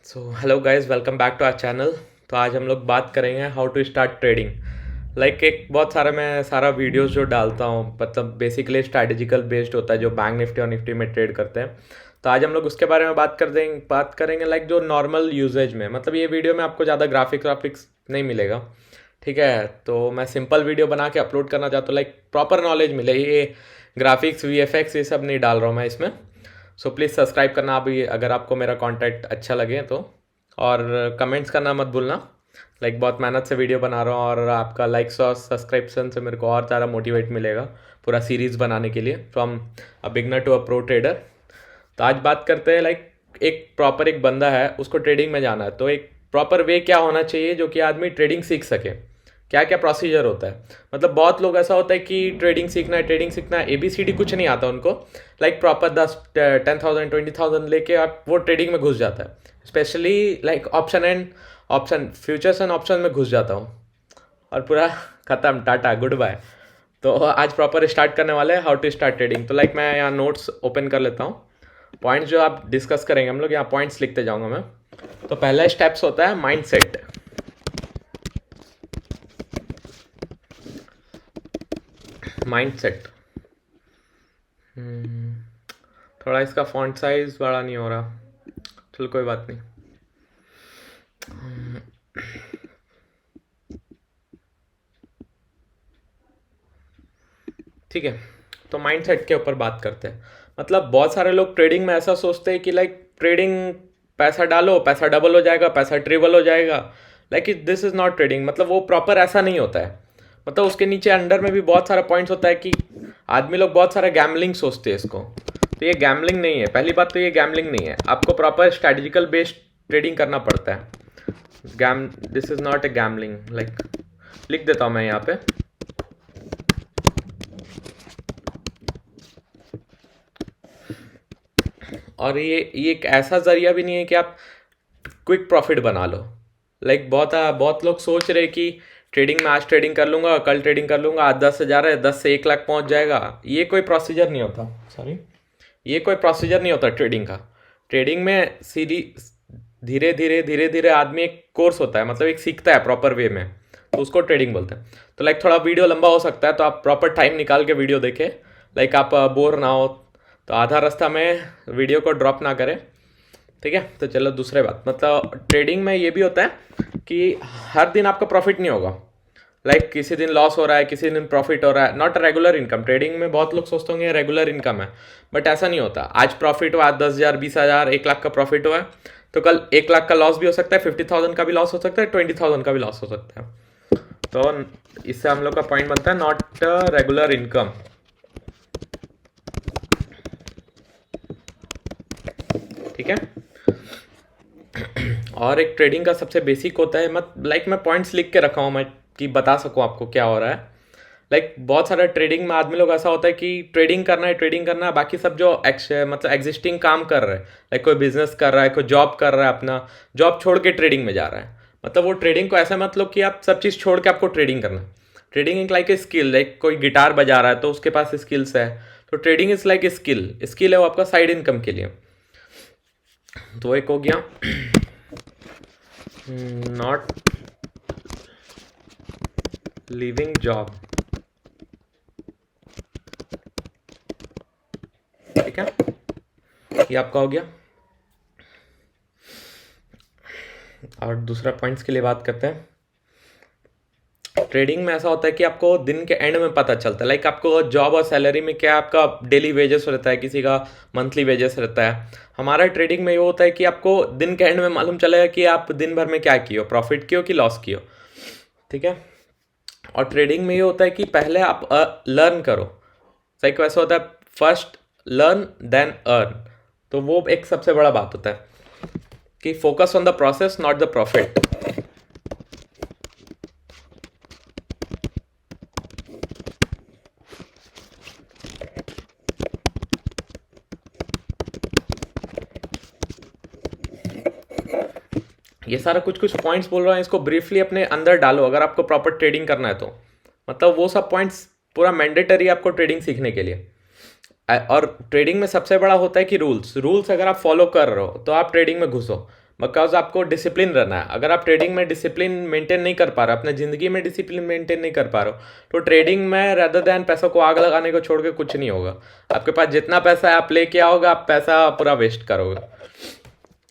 Hello guys, welcome back to our channel. तो आज हम लोग बात करेंगे हाउ टू स्टार्ट ट्रेडिंग। एक बहुत सारा मैं सारा वीडियोस जो डालता हूँ, मतलब बेसिकली स्ट्रैटेजिकल बेस्ड होता है, जो बैंक निफ्टी और निफ्टी में ट्रेड करते हैं। तो आज हम लोग उसके बारे में बात करेंगे जो नॉर्मल यूजेज में, मतलब ये वीडियो में आपको ज़्यादा ग्राफिक्स नहीं मिलेगा। ठीक है, तो मैं सिंपल वीडियो बना के अपलोड करना चाहता हूँ, प्रॉपर नॉलेज मिले। ये ग्राफिक्स वीएफएक्स ये सब नहीं डाल रहा हूँ मैं इसमें। सो प्लीज़ सब्सक्राइब करना अभी, अगर आपको मेरा कंटेंट अच्छा लगे तो। और कमेंट्स करना मत भूलना। बहुत मेहनत से वीडियो बना रहा हूँ, और आपका लाइक्स और सब्सक्रिप्शन से मेरे को और ज़्यादा मोटिवेट मिलेगा पूरा सीरीज़ बनाने के लिए, from a beginner to a pro trader. तो आज बात करते हैं एक बंदा है, उसको ट्रेडिंग में जाना है, तो एक प्रॉपर वे क्या होना चाहिए जो कि आदमी ट्रेडिंग सीख सके। क्या क्या प्रोसीजर होता है। मतलब बहुत लोग ऐसा होता है कि ट्रेडिंग सीखना है, एबीसीडी कुछ नहीं आता उनको। प्रॉपर 10,000 20,000 लेके आप वो ट्रेडिंग में घुस जाता है। Specially option futures and option में घुस जाता हूँ, और पूरा खत्म, टाटा गुड बाय। तो आज प्रॉपर स्टार्ट करने वाले हैं हाउ टू स्टार्ट ट्रेडिंग। तो मैं यहाँ नोट्स ओपन कर लेता हूँ। पॉइंट्स जो आप डिस्कस करेंगे हम लोग, यहाँ पॉइंट्स लिखते जाऊँगा मैं। तो पहला स्टेप्स होता है माइंड सेट। Mind set. थोड़ा इसका फॉन्ट साइज बड़ा नहीं हो रहा, चलो कोई बात नहीं। ठीक है, तो माइंड सेट के ऊपर बात करते हैं। मतलब बहुत सारे लोग ट्रेडिंग में ऐसा सोचते हैं कि ट्रेडिंग, पैसा डालो पैसा डबल हो जाएगा, पैसा ट्रिपल हो जाएगा। This is not trading. मतलब वो प्रॉपर ऐसा नहीं होता है। मतलब उसके नीचे अंडर में भी बहुत सारा पॉइंट्स होता है कि आदमी लोग बहुत सारा गैमलिंग सोचते हैं इसको। तो ये गैमलिंग नहीं है, पहली बात तो ये गैमलिंग नहीं है। आपको प्रॉपर स्ट्रेटेजिकल बेस्ड ट्रेडिंग करना पड़ता है। This is not a gambling. लिख देता हूँ मैं यहाँ पे। और ये एक ऐसा जरिया भी नहीं है कि आप क्विक प्रॉफिट बना लो। बहुत लोग सोच रहे कि ट्रेडिंग में आज ट्रेडिंग कर लूंगा, कल ट्रेडिंग कर लूंगा, आज 10,000 है, 10 से 1 लाख पहुंच जाएगा। ये कोई प्रोसीजर नहीं होता। सॉरी, ये कोई प्रोसीजर नहीं होता ट्रेडिंग का। ट्रेडिंग में सीधी धीरे धीरे आदमी एक कोर्स होता है, मतलब एक सीखता है प्रॉपर वे में, तो उसको ट्रेडिंग बोलते हैं। तो थोड़ा वीडियो लंबा हो सकता है, तो आप प्रॉपर टाइम निकाल के वीडियो देखें। आप बोर ना हो, तो आधा रास्ता में वीडियो को ड्रॉप ना करें। ठीक है, तो चलो दूसरे बात। मतलब ट्रेडिंग में ये भी होता है कि हर दिन आपका प्रॉफिट नहीं होगा। किसी दिन लॉस हो रहा है, किसी दिन प्रॉफिट हो रहा है। Not regular income. ट्रेडिंग में बहुत लोग सोचते होंगे रेगुलर इनकम है, बट ऐसा नहीं होता। आज प्रॉफिट हुआ, आज 10,000 20,000 1 लाख का प्रॉफिट हुआ है, तो कल 1 लाख का लॉस भी हो सकता है, 50,000 का भी लॉस हो सकता है, 20,000 का भी लॉस हो सकता है। तो इससे हम लोग का पॉइंट बनता है नॉट रेगुलर इनकम। ठीक है। और एक ट्रेडिंग का सबसे बेसिक होता है, मत मैं पॉइंट्स लिख के रखा हूँ मैं, कि बता सकूँ आपको क्या हो रहा है। बहुत सारा ट्रेडिंग में आदमी लोग ऐसा होता है कि ट्रेडिंग करना है, बाकी सब जो मतलब एग्जिस्टिंग काम कर रहे हैं, कोई बिजनेस कर रहा है, कोई जॉब कर रहा है, अपना जॉब छोड़ के ट्रेडिंग में जा रहा है। मतलब वो ट्रेडिंग को ऐसा मतलब कि आप सब चीज़ छोड़ के आपको ट्रेडिंग करना है। ट्रेडिंग एक ए स्किल, कोई गिटार बजा रहा है तो उसके पास स्किल्स है, तो ट्रेडिंग इज ए स्किल है वो आपका साइड इनकम के लिए। तो एक हो गया नॉट लिविंग जॉब। ठीक है, ये आपका हो गया। और दूसरा पॉइंट्स के लिए बात करते हैं। ट्रेडिंग में ऐसा होता है कि आपको दिन के एंड में पता चलता है, आपको जॉब और सैलरी में क्या आपका डेली वेजेस रहता है, किसी का मंथली वेजेस रहता है। हमारा ट्रेडिंग में ये होता है कि आपको दिन के एंड में मालूम चलेगा कि आप दिन भर में क्या किए हो, प्रॉफिट किए हो कि लॉस किए हो। ठीक है। और ट्रेडिंग में ये होता है कि पहले आप लर्न करो। वैसा होता है, फर्स्ट लर्न देन अर्न। तो वो एक सबसे बड़ा बात होता है कि focus on the process not the profit. ये सारा कुछ कुछ पॉइंट्स बोल रहा है, इसको ब्रीफली अपने अंदर डालो अगर आपको प्रॉपर ट्रेडिंग करना है तो। मतलब वो सब पॉइंट्स पूरा मैंडेटरी आपको ट्रेडिंग सीखने के लिए। और ट्रेडिंग में सबसे बड़ा होता है कि रूल्स अगर आप फॉलो कर रहे हो तो आप ट्रेडिंग में घुसो। बिकॉज आपको डिसिप्लिन रहना है। अगर आप ट्रेडिंग में डिसिप्लिन मेंटेन नहीं कर पा रहे, अपने ज़िंदगी में डिसिप्लिन मेंटेन नहीं कर पा रहे हो, तो ट्रेडिंग में रदर दैन पैसों को आग लगाने को छोड़ के कुछ नहीं होगा। आपके पास जितना पैसा है आप लेके आओगे, आप पैसा पूरा वेस्ट करोगे।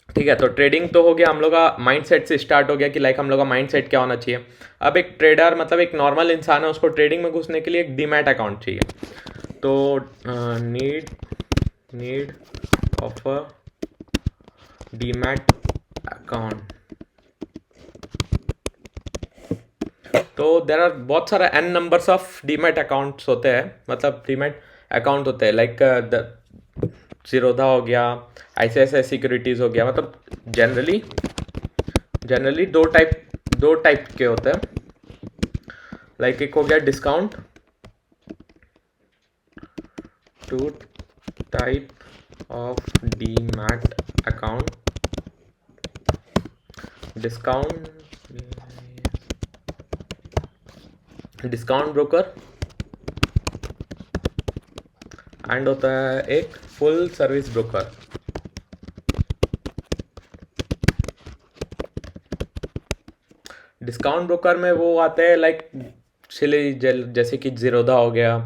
ठीक है, तो ट्रेडिंग तो हो गया, हम लोग का माइंड सेट से स्टार्ट हो गया कि लाइक हम लोग का माइंड सेट क्या होना चाहिए। अब एक ट्रेडर मतलब एक नॉर्मल इंसान है, उसको ट्रेडिंग में घुसने के लिए एक डीमैट अकाउंट चाहिए। तो need of a demat account. तो देर आर बहुत सारा n numbers of demat accounts होते हैं, मतलब डीमैट अकाउंट होते हैं लाइक जीरोधा हो गया, ICICI सिक्योरिटीज़ हो गया। मतलब जनरली दो टाइप के होते हैं। लाइक एक हो गया discount, two type of demat account, discount broker, and होता है एक full service broker. Discount broker में वो आते हैं लाइक जैसे कि जीरोधा हो गया,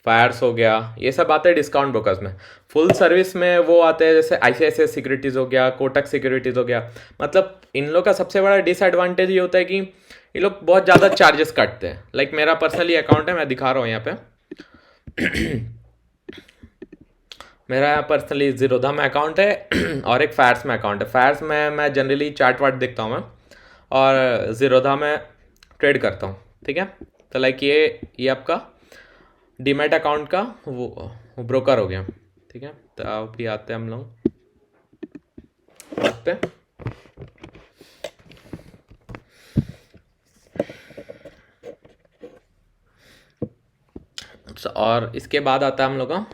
फायर्स हो गया, ये सब आते हैं डिस्काउंट ब्रोकर्स में। फुल सर्विस में वो आते हैं जैसे ICICI सिक्योरिटीज़ हो गया, कोटक सिक्योरिटीज़ हो गया। मतलब इन लोग का सबसे बड़ा डिसएडवांटेज ये होता है कि ये लोग बहुत ज़्यादा चार्जेस काटते हैं। लाइक मेरा पर्सनली अकाउंट है, मैं दिखा रहा हूँ यहाँ पे। मेरा पर्सनली जीरोधा में अकाउंट है और एक फायर्स में अकाउंट है। फायर्स में मैं जनरली चार्ट वार्ट देखता हूँ मैं, और जीरोधा में ट्रेड करता हूँ। ठीक है, तो लाइक ये आपका डीमैट अकाउंट का वो ब्रोकर हो गया। ठीक है, तो अभी आते हैं हम लोग पे। और इसके बाद आता है हम लोग का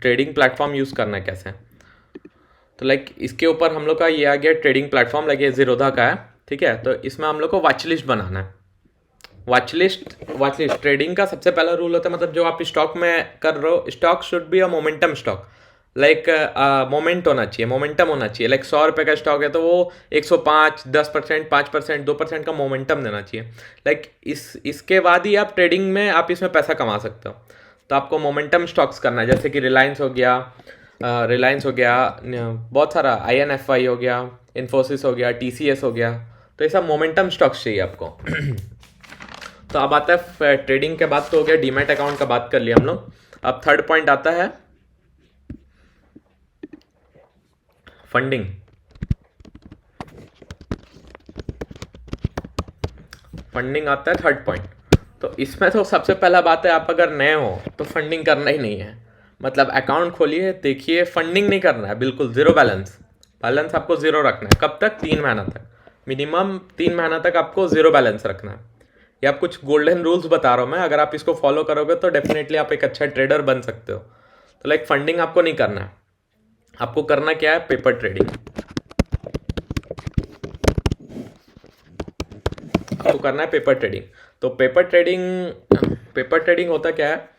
ट्रेडिंग प्लेटफॉर्म यूज़ करना है कैसे। तो लाइक इसके ऊपर हम लोग का ये आ गया ट्रेडिंग प्लेटफॉर्म, लाइक ये जीरोधा का है। ठीक है, तो इसमें हम लोग को वॉच लिस्ट बनाना है। वॉच लिस्ट ट्रेडिंग का सबसे पहला रूल होता है, मतलब जो आप स्टॉक में कर रहे हो, stock should be a momentum stock. Like moment होना चाहिए, मोमेंटम होना चाहिए। लाइक 100 रुपये का स्टॉक है तो वो 105, 10%, 5%, 2% का मोमेंटम देना चाहिए। लाइक इसके बाद ही आप ट्रेडिंग में आप इसमें पैसा कमा सकते हो। तो आपको मोमेंटम स्टॉक्स करना है, जैसे कि रिलायंस हो गया, बहुत सारा INFI हो गया, इन्फोसिस हो गया, TCS हो गया। तो ये सब मोमेंटम स्टॉक्स चाहिए आपको। तो अब आता है ट्रेडिंग के बाद, तो हो गया डीमैट अकाउंट का बात कर लिया हम लोग। अब थर्ड पॉइंट आता है फंडिंग। फंडिंग आता है थर्ड पॉइंट। तो इसमें तो सबसे पहला बात है, आप अगर नए हो तो फंडिंग करना ही नहीं है। मतलब अकाउंट खोलिए, देखिए, फंडिंग नहीं करना है, बिल्कुल जीरो बैलेंस आपको जीरो रखना है। कब तक? 3 महीना तक, मिनिमम 3 महीना तक आपको जीरो बैलेंस रखना है। ये आप कुछ गोल्डन रूल्स बता रहा हूँ मैं, अगर आप इसको फॉलो करोगे तो डेफिनेटली आप एक अच्छा ट्रेडर बन सकते हो। तो लाइक फंडिंग आपको नहीं करना है, आपको करना क्या है? Paper trading. आपको करना है पेपर ट्रेडिंग। तो पेपर ट्रेडिंग होता क्या है?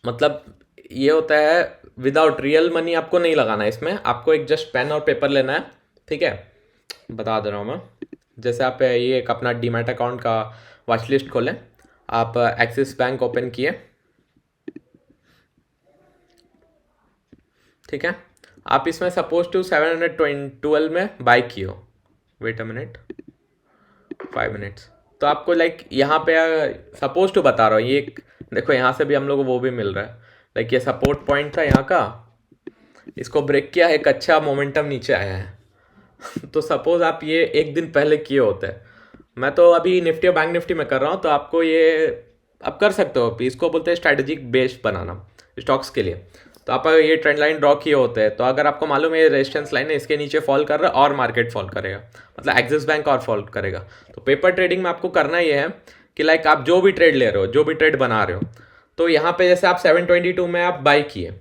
मतलब ये होता है विदाउट रियल मनी, आपको नहीं लगाना है इसमें। आपको एक जस्ट पेन और पेपर लेना है। ठीक है, बता दे रहा हूँ मैं। जैसे आप ये एक अपना डीमैट अकाउंट का वॉच लिस्ट खोलें, आप एक्सिस बैंक ओपन किए। ठीक है, आप इसमें सपोज टू 712 में बाय किए हो। Wait a minute, 5 minutes. तो आपको लाइक यहाँ पे सपोज टू बता रहा हूँ, ये देखो यहाँ से भी हम लोग को वो भी मिल रहा है। लाइक ये सपोर्ट पॉइंट था यहाँ का, इसको ब्रेक किया, एक अच्छा मोमेंटम नीचे आया है। तो सपोज आप ये एक दिन पहले किए होते हैं, मैं तो अभी निफ्टी और बैंक निफ्टी में कर रहा हूँ, तो आपको ये आप कर सकते हो। इसको बोलते हैं स्ट्रैटेजिक बेस बनाना स्टॉक्स के लिए। तो आप ये ट्रेंड लाइन ड्रॉ किए होते हैं, तो अगर आपको मालूम है ये रेजिस्टेंस लाइन है, इसके नीचे फॉल कर रहा है और मार्केट फॉल करेगा, मतलब एक्सिस बैंक और फॉल करेगा। तो पेपर ट्रेडिंग में आपको करना ये है कि लाइक आप जो भी ट्रेड ले रहे हो, जो भी ट्रेड बना रहे हो, तो यहाँ पे जैसे आप 722 में आप बाई किए,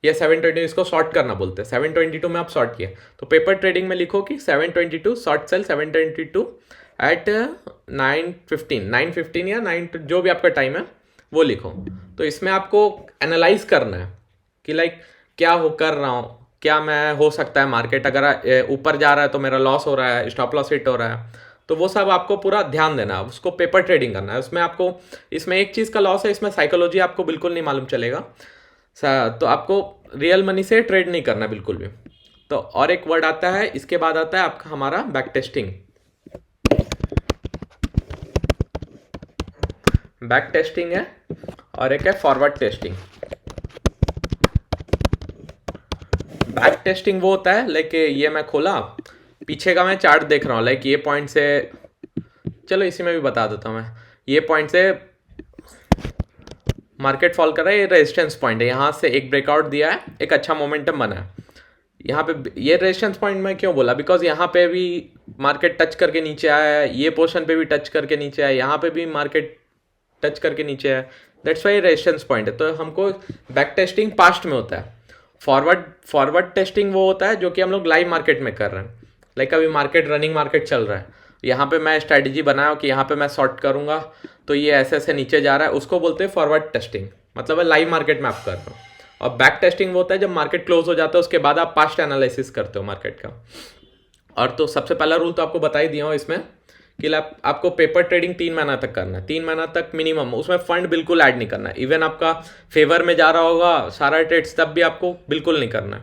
या 722, इसको शॉर्ट करना बोलते हैं, 722 में आप शॉर्ट किए, तो पेपर ट्रेडिंग में लिखो कि 722 शॉर्ट सेल 722 एट 9:15 या 9 जो भी आपका टाइम है वो लिखो। तो इसमें आपको एनालाइज करना है कि लाइक क्या हो कर रहा हूँ, क्या मैं हो सकता है मार्केट अगर ऊपर जा रहा है तो मेरा लॉस हो रहा है, स्टॉप लॉस हिट हो रहा है, तो वो सब आपको पूरा ध्यान देना है, उसको पेपर ट्रेडिंग करना है। उसमें आपको, इसमें एक चीज़ का लॉस है, इसमें साइकोलॉजी आपको बिल्कुल नहीं मालूम चलेगा। तो आपको रियल मनी से ट्रेड नहीं करना बिल्कुल भी। तो और एक वर्ड आता है, इसके बाद आता है आपका हमारा बैक टेस्टिंग। बैक टेस्टिंग है और एक है फॉरवर्ड टेस्टिंग। बैक टेस्टिंग वो होता है लाइक ये मैं खोला, पीछे का मैं चार्ट देख रहा हूँ, लाइक ये पॉइंट से, चलो इसी में भी बता देता हूँ मैं, ये पॉइंट से मार्केट फॉल कर रहा है, ये रेजिस्टेंस पॉइंट है, यहाँ से एक ब्रेकआउट दिया है, एक अच्छा मोमेंटम बना है यहाँ पे। ये रेजिस्टेंस पॉइंट मैं क्यों बोला, बिकॉज यहाँ पे भी मार्केट टच करके नीचे आया है, ये पोर्शन पे भी टच करके नीचे आया है, यहाँ पे भी मार्केट टच करके नीचे है, दैट्स वाई रेजिस्टेंस पॉइंट है। तो हमको बैक टेस्टिंग पास्ट में होता है। फॉरवर्ड टेस्टिंग वो होता है जो कि हम लोग लाइव मार्केट में कर रहे हैं। लाइक अभी मार्केट, रनिंग मार्केट चल रहा है, यहाँ पे मैं स्ट्रैटेजी बनाया कि यहाँ पे मैं शॉर्ट करूँगा तो ये ऐसे ऐसे नीचे जा रहा है, उसको बोलते हैं फॉरवर्ड टेस्टिंग, मतलब लाइव मार्केट में आप कर रहे हो। और बैक टेस्टिंग वो होता है जब मार्केट क्लोज हो जाता है उसके बाद आप पास्ट एनालिसिस करते हो मार्केट का। और तो सबसे पहला रूल तो आपको बता ही दिया हूँ इसमें कि आपको पेपर ट्रेडिंग 3 महीना तक करना है, 3 महीना तक मिनिमम। उसमें फंड बिल्कुल ऐड नहीं करना है, इवन आपका फेवर में जा रहा होगा सारा ट्रेड्स तब भी आपको बिल्कुल नहीं करना है,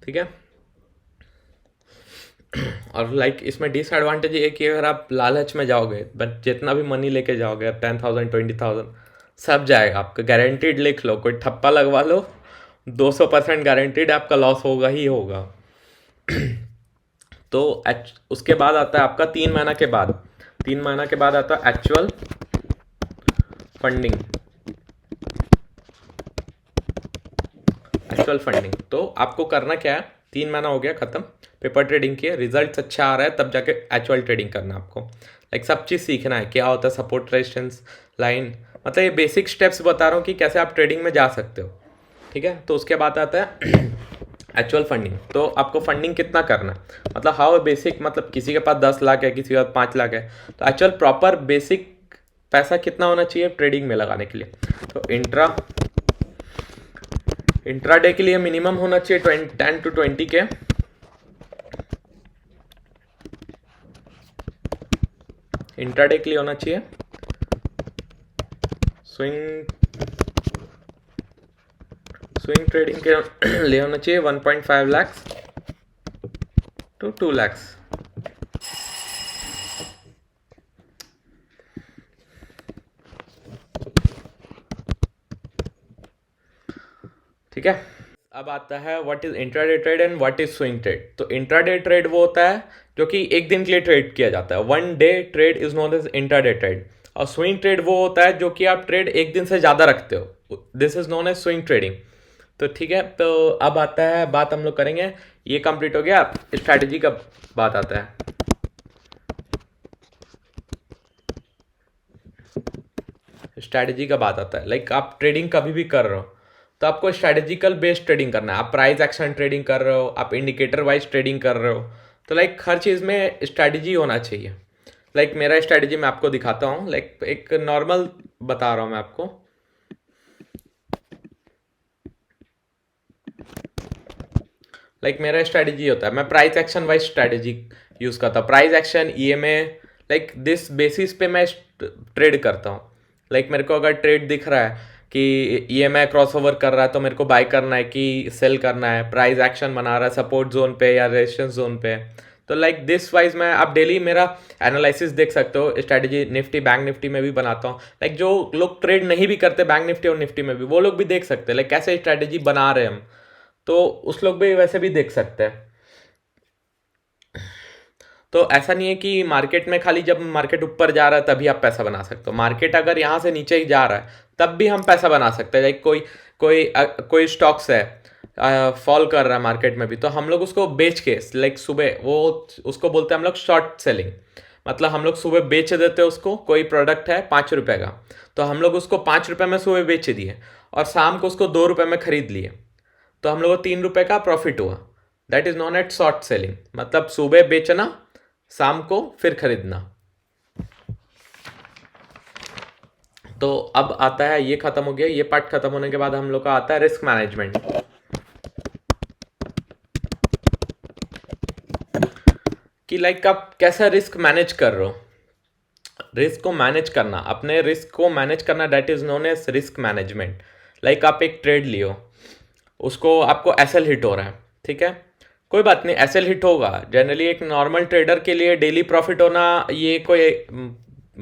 ठीक है। और लाइक इसमें डिसएडवांटेज ये कि अगर आप लालच में जाओगे, बट जितना भी मनी लेके जाओगे 10,000 20,000 सब जाएगा आपका, गारंटीड। लिख लो, कोई ठप्पा लगवा लो, 200% गारंटीड आपका लॉस होगा ही होगा। तो उसके बाद आता है आपका 3 महीना के बाद, 3 महीना के बाद आता है एक्चुअल फंडिंग। एक्चुअल फंडिंग तो आपको करना क्या है, 3 महीना हो गया खत्म, पेपर ट्रेडिंग किए, रिजल्ट अच्छा आ रहा है, तब जाके एक्चुअल ट्रेडिंग करना आपको। लाइक सब चीज़ सीखना है, क्या होता है सपोर्ट रेजिस्टेंस लाइन, मतलब ये बेसिक स्टेप्स बता रहा हूँ कि कैसे आप ट्रेडिंग में जा सकते हो, ठीक है। तो उसके बाद आता है एक्चुअल फंडिंग। तो आपको फंडिंग कितना करना है, मतलब हाउ बेसिक, मतलब किसी के पास 10 लाख है, किसी के पास 5 लाख है, तो एक्चुअल प्रॉपर बेसिक पैसा कितना होना चाहिए ट्रेडिंग में लगाने के लिए। तो इंट्राडे के लिए मिनिमम होना चाहिए 10 to 20 के। इंट्राडे के लिए होना चाहिए, स्विंग ट्रेडिंग के लिए होना चाहिए 1.5 लाख to 2 लाख। ठीक है। अब आता है what is intraday trade and what is swing trade. तो इंट्राडे ट्रेड वो होता है जो कि एक दिन के लिए ट्रेड किया जाता है, 1 day trade is known as intraday trade. और स्विंग ट्रेड वो होता है जो कि आप ट्रेड एक दिन से ज़्यादा रखते हो, this is known as swing trading. तो ठीक है, तो अब आता है बात हम लोग करेंगे, ये कंप्लीट हो गया, स्ट्रैटेजी का बात आता है। स्ट्रैटेजी का बात आता है, लाइक आप ट्रेडिंग कभी भी कर रहे हो तो आपको स्ट्रैटेजिकल बेस्ड ट्रेडिंग करना है। आप प्राइस एक्शन ट्रेडिंग कर रहे हो, आप इंडिकेटर वाइज ट्रेडिंग कर रहे हो, तो लाइक हर चीज़ में स्ट्रैटेजी होना चाहिए। लाइक मेरा स्ट्रैटेजी मैं आपको दिखाता हूँ, लाइक एक नॉर्मल बता रहा हूँ मैं आपको। लाइक मेरा स्ट्रैटेजी होता है, मैं price action wise strategy use करता हूँ। Price action, EMA, like this basis पे मैं ट्रेड करता हूँ। लाइक मेरे को अगर ट्रेड दिख रहा है कि ईएमआई क्रॉस ओवर कर रहा है तो मेरे को बाय करना है कि सेल करना है, प्राइस एक्शन बना रहा है सपोर्ट जोन पे या रेजिस्टेंस जोन पे, तो लाइक दिस वाइज मैं आप डेली मेरा एनालिसिस देख सकते हो। स्ट्रैटेजी निफ्टी, बैंक निफ्टी में भी बनाता हूँ। लाइक जो लोग ट्रेड नहीं भी करते बैंक निफ्टी और निफ्टी में भी, वो लोग भी देख सकते हैं लाइक कैसे स्ट्रैटेजी बना रहे हैं हम, तो उस लोग भी वैसे भी देख सकते हैं। तो ऐसा नहीं है कि मार्केट में खाली जब मार्केट ऊपर जा रहा है तभी आप पैसा बना सकते हो, मार्केट अगर यहाँ से नीचे ही जा रहा है तब भी हम पैसा बना सकते हैं। लाइक कोई स्टॉक्स है, फॉल कर रहा है मार्केट में भी, तो हम लोग उसको बेच के, लाइक सुबह, वो उसको बोलते हैं हम लोग शॉर्ट सेलिंग। मतलब हम लोग सुबह बेच देते हैं उसको, कोई प्रोडक्ट है 5 रुपए का, तो हम लोग उसको 5 रुपए में सुबह बेच दिए और शाम को उसको 2 रुपए में खरीद लिए, तो हम लोग को 3 रुपए का प्रॉफिट हुआ। That is known at short selling, मतलब सुबह बेचना, शाम को फिर खरीदना। तो अब आता है, ये खत्म हो गया, ये पार्ट खत्म होने के बाद हम लोग का आता है रिस्क मैनेजमेंट। कि लाइक आप कैसा रिस्क मैनेज कर रहे हो। रिस्क को मैनेज करना, अपने रिस्क को मैनेज करना, that is known as risk management. Like आप एक ट्रेड लियो, उसको आपको एसएल हिट हो रहा है, ठीक है, कोई बात नहीं, एसएल हिट होगा। जनरली एक नॉर्मल ट्रेडर के लिए डेली प्रॉफिट होना ये कोई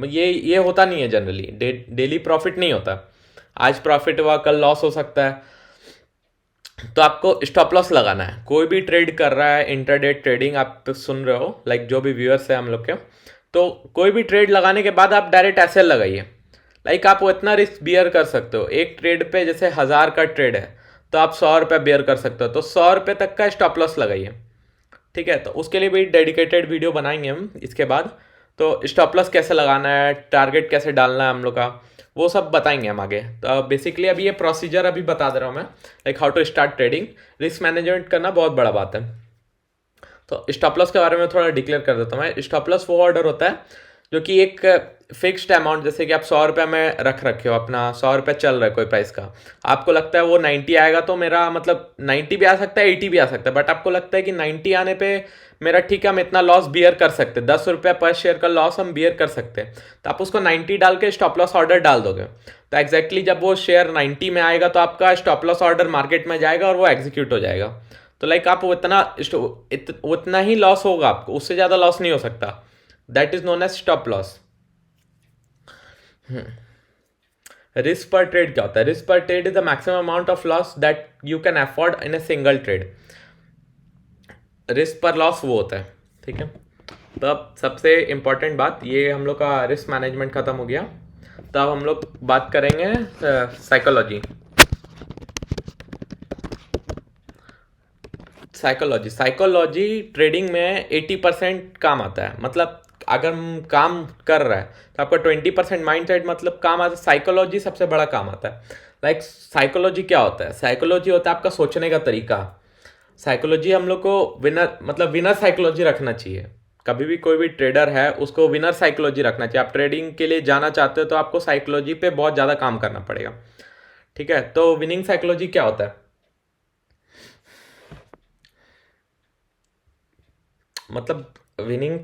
ये होता नहीं है। जनरली डेली प्रॉफिट नहीं होता। आज प्रॉफिट हुआ, कल लॉस हो सकता है। तो आपको स्टॉप लॉस लगाना है। कोई भी ट्रेड कर रहा है, इंटरडे ट्रेडिंग आप सुन रहे हो, लाइक जो भी व्यूअर्स है हम लोग के, तो कोई भी ट्रेड लगाने के बाद आप डायरेक्ट एसएल लगाइए। लाइक आप इतना रिस्क बियर कर सकते हो। एक ट्रेड पे जैसे 1000 का ट्रेड है तो आप 100 रुपये बियर कर सकते हो, तो 100 रुपये तक का स्टॉप लॉस लगाइए, ठीक है। तो उसके लिए भी डेडिकेटेड वीडियो बनाएंगे हम इसके बाद। तो स्टॉप लॉस कैसे लगाना है, टारगेट कैसे डालना है हम लोग का, वो सब बताएंगे हम आगे। तो बेसिकली अभी ये प्रोसीजर अभी बता दे रहा हूँ मैं, like how to start trading. Risk management करना बहुत बड़ा बात है। तो स्टॉप लॉस के बारे में थोड़ा डिक्लेयर कर देता हूँ मैं। स्टॉप लॉस वो ऑर्डर होता है जो कि एक फिक्स्ड अमाउंट, जैसे कि आप 100 रुपये में रख रखे हो, अपना 100 रुपये चल रहा है कोई प्राइस का, आपको लगता है वो 90 आएगा, तो मेरा मतलब 90 भी आ सकता है, 80 भी आ सकता है, बट आपको लगता है कि 90 आने पे मेरा ठीक है, हम इतना लॉस बियर कर सकते हैं, 10 रुपये पर शेयर का लॉस हम बियर कर सकते हैं, तो आप उसको 90 डाल के स्टॉप लॉस ऑर्डर डाल दोगे। तो एग्जैक्टली जब वो शेयर 90 में आएगा तो आपका स्टॉप लॉस ऑर्डर मार्केट में जाएगा और वो एग्जीक्यूट हो जाएगा। तो लाइक आप उतना ही लॉस होगा आपको, उससे ज़्यादा लॉस नहीं हो सकता। That is known as stop loss. Risk per trade क्या होता है? Risk per trade is the maximum amount of loss that you can afford in a single trade. Risk per loss वो होता है, ठीक है। तो अब सबसे इंपॉर्टेंट बात, ये हम लोग का रिस्क मैनेजमेंट खत्म हो गया। तो अब हम लोग बात करेंगे साइकोलॉजी। साइकोलॉजी ट्रेडिंग में 80% काम आता है। मतलब अगर हम काम कर रहा है तो आपका 20% माइंड सेट, मतलब काम आता है। साइकोलॉजी सबसे बड़ा काम आता है। लाइक साइकोलॉजी क्या होता है? साइकोलॉजी होता है आपका सोचने का तरीका। साइकोलॉजी हम लोग को विनर साइकोलॉजी रखना चाहिए। कभी भी कोई भी ट्रेडर है उसको विनर साइकोलॉजी रखना चाहिए। आप ट्रेडिंग के लिए जाना चाहते हो तो आपको साइकोलॉजी पे बहुत ज़्यादा काम करना पड़ेगा, ठीक है। तो विनिंग साइकोलॉजी क्या होता है? मतलब विनिंग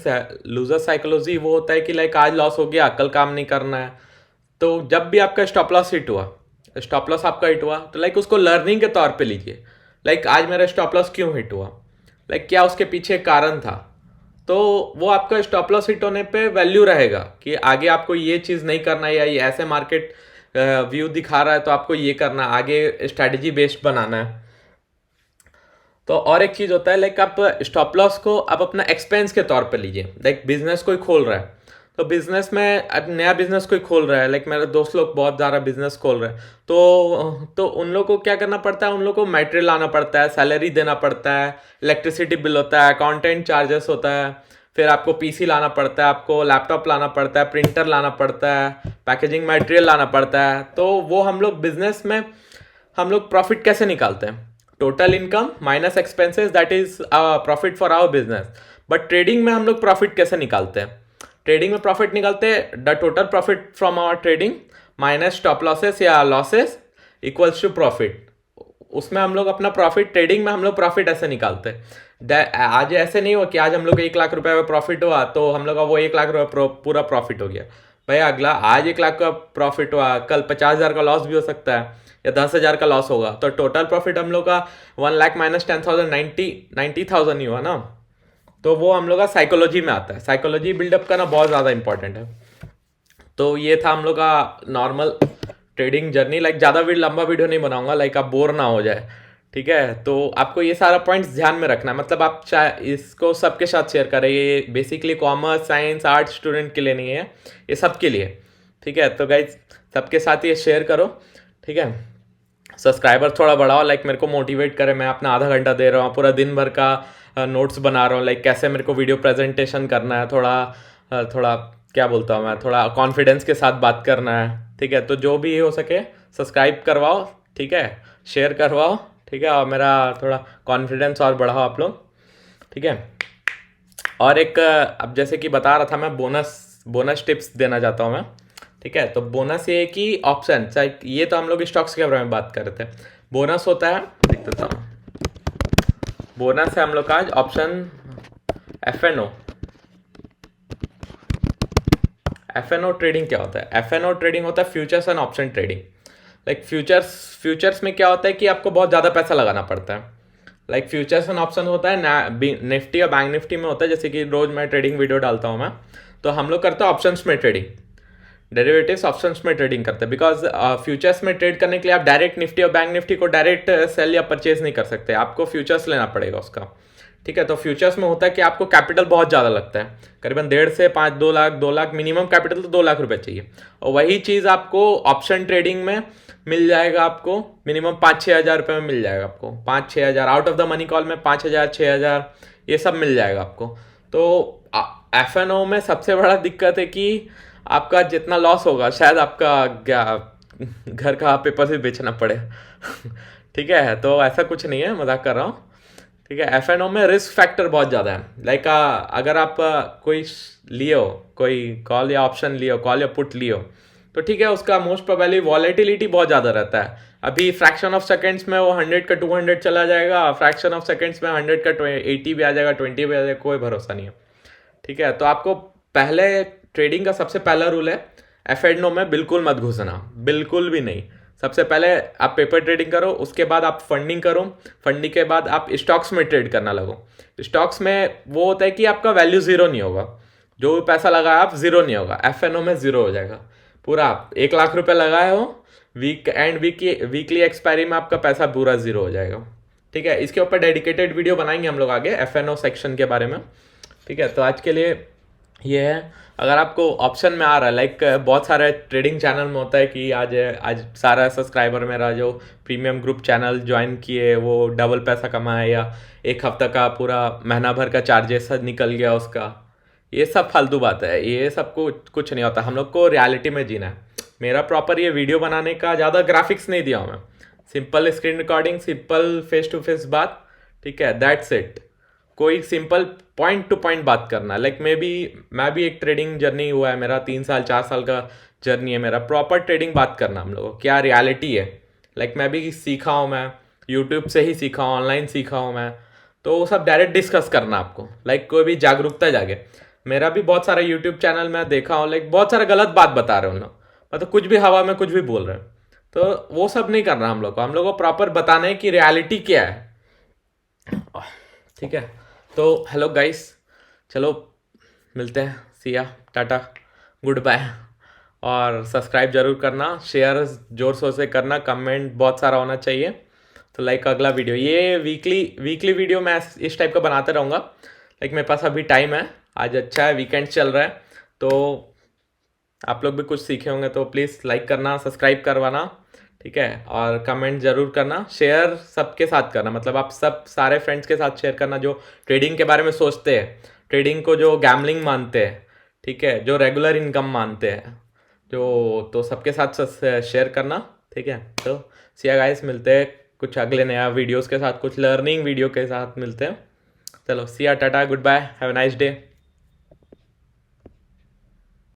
लूजर साइकोलॉजी वो होता है कि लाइक आज लॉस हो गया, कल काम नहीं करना है। तो जब भी आपका स्टॉप लॉस हिट हुआ, स्टॉप लॉस आपका हिट हुआ, तो लाइक उसको लर्निंग के तौर पे लीजिए। लाइक आज मेरा स्टॉप लॉस क्यों हिट हुआ, लाइक क्या उसके पीछे कारण था। तो वो आपका स्टॉप लॉस हिट होने पे वैल्यू रहेगा कि आगे आपको ये चीज़ नहीं करना है, या ये ऐसे मार्केट व्यू दिखा रहा है तो आपको ये करना, आगे स्ट्रैटेजी बेस्ड बनाना है। तो और एक चीज़ होता है, लाइक आप स्टॉप लॉस को आप अपना एक्सपेंस के तौर पे लीजिए। लाइक बिजनेस कोई खोल रहा है, तो बिजनेस में अब नया बिजनेस कोई खोल रहा है, लाइक मेरे दोस्त लोग बहुत ज़्यादा बिजनेस खोल रहे हैं, तो उन लोग को क्या करना पड़ता है, उन लोग को मटेरियल लाना पड़ता है, सैलरी देना पड़ता है, इलेक्ट्रिसिटी बिल होता है, अकाउंटेंट चार्जेस होता है, फिर आपको पीसी लाना पड़ता है, आपको लैपटॉप लाना पड़ता है, प्रिंटर लाना पड़ता है, पैकेजिंग मटेरियल लाना पड़ता है। तो वो हम लोग बिजनेस में हम लोग प्रॉफिट कैसे निकालते हैं? Total income minus expenses, that is profit for our business. But trading में हम लोग प्रॉफिट कैसे निकालते हैं? ट्रेडिंग में प्रॉफिट निकालते हैं, the total profit from our trading minus stop losses या लॉसेस इक्वल्स टू प्रॉफिट। उसमें हम लोग अपना प्रॉफिट, ट्रेडिंग में हम लोग प्रॉफिट ऐसे निकालते हैं। आज ऐसे नहीं हो कि आज हम लोग 1 लाख रुपए में प्रॉफिट हुआ तो हम लोग का वो 1 लाख रुपए पूरा प्रॉफिट हो गया। भाई अगला आज 1 लाख का प्रॉफिट हुआ, कल 50,000 का लॉस भी हो सकता है, या 10,000 का लॉस होगा। तो टोटल प्रॉफिट हम लोग का 1 लाख माइनस 10,000 90,000 ही हुआ ना। तो वो हम लोग का साइकोलॉजी में आता है। साइकोलॉजी बिल्डअप करना बहुत ज़्यादा इंपॉर्टेंट है। तो ये था हम लोग का नॉर्मल ट्रेडिंग जर्नी। लाइक ज़्यादा भी लंबा वीडियो नहीं बनाऊंगा, लाइक आप बोर ना हो जाए, ठीक है। तो आपको ये सारा पॉइंट्स ध्यान में रखना है। मतलब आप चाहे इसको सबके साथ शेयर करें, ये basically commerce science art student के लिए नहीं है, ये सबके लिए, ठीक है। तो गाइज सबके साथ ये शेयर करो, ठीक है। सब्सक्राइबर थोड़ा बढ़ाओ, लाइक मेरे को मोटिवेट करे। मैं अपना आधा घंटा दे रहा हूँ, पूरा दिन भर का नोट्स बना रहा हूँ, लाइक कैसे मेरे को वीडियो प्रेजेंटेशन करना है, थोड़ा क्या बोलता हूँ मैं, थोड़ा कॉन्फिडेंस के साथ बात करना है, ठीक है। तो जो भी हो सके सब्सक्राइब करवाओ, ठीक है, शेयर करवाओ, ठीक है, और मेरा थोड़ा कॉन्फिडेंस और बढ़ाओ आप लोग, ठीक है। और एक अब जैसे कि बता रहा था मैं, बोनस टिप्स देना चाहता हूँ मैं, ठीक है। तो बोनस ये कि ऑप्शन, चाहे ये तो हम लोग स्टॉक्स के बारे में बात कर रहे थे। बोनस होता है, देख देता हूँ, बोनस है हम लोग का आज ऑप्शन FNO, FNO ट्रेडिंग क्या होता है? FNO ट्रेडिंग होता है futures and option trading. Like futures में क्या होता है कि आपको बहुत ज़्यादा पैसा लगाना पड़ता है। लाइक फ्यूचर्स एंड ऑप्शन होता है निफ्टी और बैंक निफ्टी में होता है, जैसे कि रोज मैं ट्रेडिंग वीडियो डालता हूँ मैं, तो हम लोग करते हैं ऑप्शंस में ट्रेडिंग, डेरिवेटिव्स ऑप्शंस में ट्रेडिंग करते हैं। बिकॉज फ्यूचर्स में ट्रेड करने के लिए आप डायरेक्ट निफ्टी और बैंक निफ्टी को डायरेक्ट सेल या परचेज नहीं कर सकते, आपको फ्यूचर्स लेना पड़ेगा उसका। ठीक है, तो फ्यूचर्स में होता है कि आपको कैपिटल बहुत ज़्यादा लगता है, करीबन 1.5 से 5, 2 लाख मिनिमम कैपिटल तो 2 लाख रुपए चाहिए। और वही चीज़ आपको ऑप्शन ट्रेडिंग में मिल जाएगा, आपको मिनिमम 5-6 हज़ार रुपये में मिल जाएगा, आपको 5-6 हज़ार out of the money call में 5 हज़ार 6 हज़ार ये सब मिल जाएगा आपको। तो FNO में सबसे बड़ा दिक्कत है कि आपका जितना लॉस होगा शायद आपका क्या घर का पेपर भी बेचना पड़े। ठीक है, तो ऐसा कुछ नहीं है, मजाक कर रहा हूँ। ठीक है, FNO में रिस्क फैक्टर बहुत ज़्यादा है। लाइक अगर आप कोई लियो, कोई कॉल या ऑप्शन लियो, कॉल या पुट लियो, तो ठीक है, उसका मोस्ट प्रोबेबली वॉलेटिलिटी बहुत ज़्यादा रहता है। अभी फ्रैक्शन ऑफ सेकेंड्स में वो 100 का 200 चला जाएगा, फ्रैक्शन ऑफ सेकेंड्स में 100 का 80 भी आ जाएगा, 20 भी आ जाएगा, कोई भरोसा नहीं है। ठीक है, तो आपको पहले ट्रेडिंग का सबसे पहला रूल है, FNO में बिल्कुल मत घुसना, बिल्कुल भी नहीं। सबसे पहले आप पेपर ट्रेडिंग करो, उसके बाद आप फंडिंग करो, फंडिंग के बाद आप स्टॉक्स में ट्रेड करना लगो। स्टॉक्स में वो होता है कि आपका वैल्यू जीरो नहीं होगा, जो भी पैसा लगाया आप जीरो नहीं होगा, FNO में जीरो हो जाएगा पूरा। आप 1 लाख रुपए लगाए हो, वीकली एक्सपायरी में आपका पैसा पूरा जीरो हो जाएगा। ठीक है, इसके ऊपर डेडिकेटेड वीडियो बनाएंगे हम लोग आगे FNO सेक्शन के बारे में। ठीक है, तो आज के लिए ये है। अगर आपको ऑप्शन में आ रहा है, लाइक बहुत सारे ट्रेडिंग चैनल में होता है कि आज सारा सब्सक्राइबर मेरा जो प्रीमियम ग्रुप चैनल ज्वाइन किए वो डबल पैसा कमाए, या 1 हफ्ता का पूरा महीना भर का चार्जेस निकल गया उसका, ये सब फालतू बात है, ये सब कुछ नहीं होता। हम लोग को रियलिटी में जीना है। मेरा प्रॉपर ये वीडियो बनाने का ज़्यादा ग्राफिक्स नहीं दिया हूँ मैं, simple screen recording, simple face to face बात। ठीक है, दैट्स इट। कोई सिंपल पॉइंट टू पॉइंट बात करना। लाइक मैं भी एक ट्रेडिंग जर्नी हुआ है मेरा, 3 साल 4 साल का जर्नी है मेरा। प्रॉपर ट्रेडिंग बात करना हम लोग क्या रियलिटी है। लाइक मैं भी सीखा हूँ, मैं यूट्यूब से ही सीखा हूँ, ऑनलाइन सीखा हूँ मैं, तो वो सब डायरेक्ट डिस्कस करना आपको। लाइक कोई भी जागरूकता जागे। मेरा भी बहुत सारा यूट्यूब चैनल मैं देखा हूँ, लाइक बहुत सारा गलत बात बता रहे हैं उन लोग, मतलब कुछ भी हवा में कुछ भी बोल रहे हैं, तो वो सब नहीं करना हम लोग को। हम लोग को प्रॉपर बताना है कि रियलिटी क्या है। ठीक है, तो हेलो गाइस, चलो मिलते हैं, सिया, टाटा, गुड बाय। और सब्सक्राइब जरूर करना, शेयर जोर शोर से करना, कमेंट बहुत सारा होना चाहिए। तो लाइक अगला वीडियो, ये वीकली वीडियो मैं इस टाइप का बनाते रहूँगा। लाइक मेरे पास अभी टाइम है, आज अच्छा है, वीकेंड चल रहा है, तो आप लोग भी कुछ सीखे होंगे, तो प्लीज़ लाइक करना, सब्सक्राइब करवाना। ठीक है, और कमेंट जरूर करना, शेयर सबके साथ करना, मतलब आप सब सारे फ्रेंड्स के साथ शेयर करना जो ट्रेडिंग के बारे में सोचते हैं, ट्रेडिंग को जो गैम्बलिंग मानते हैं, ठीक है, जो रेगुलर इनकम मानते हैं, जो तो सबके साथ शेयर करना। ठीक है, तो सिया गाइस, मिलते हैं कुछ अगले नया वीडियोस के साथ, कुछ लर्निंग वीडियो के साथ मिलते हैं। चलो see ya, tata, goodbye, have a nice day.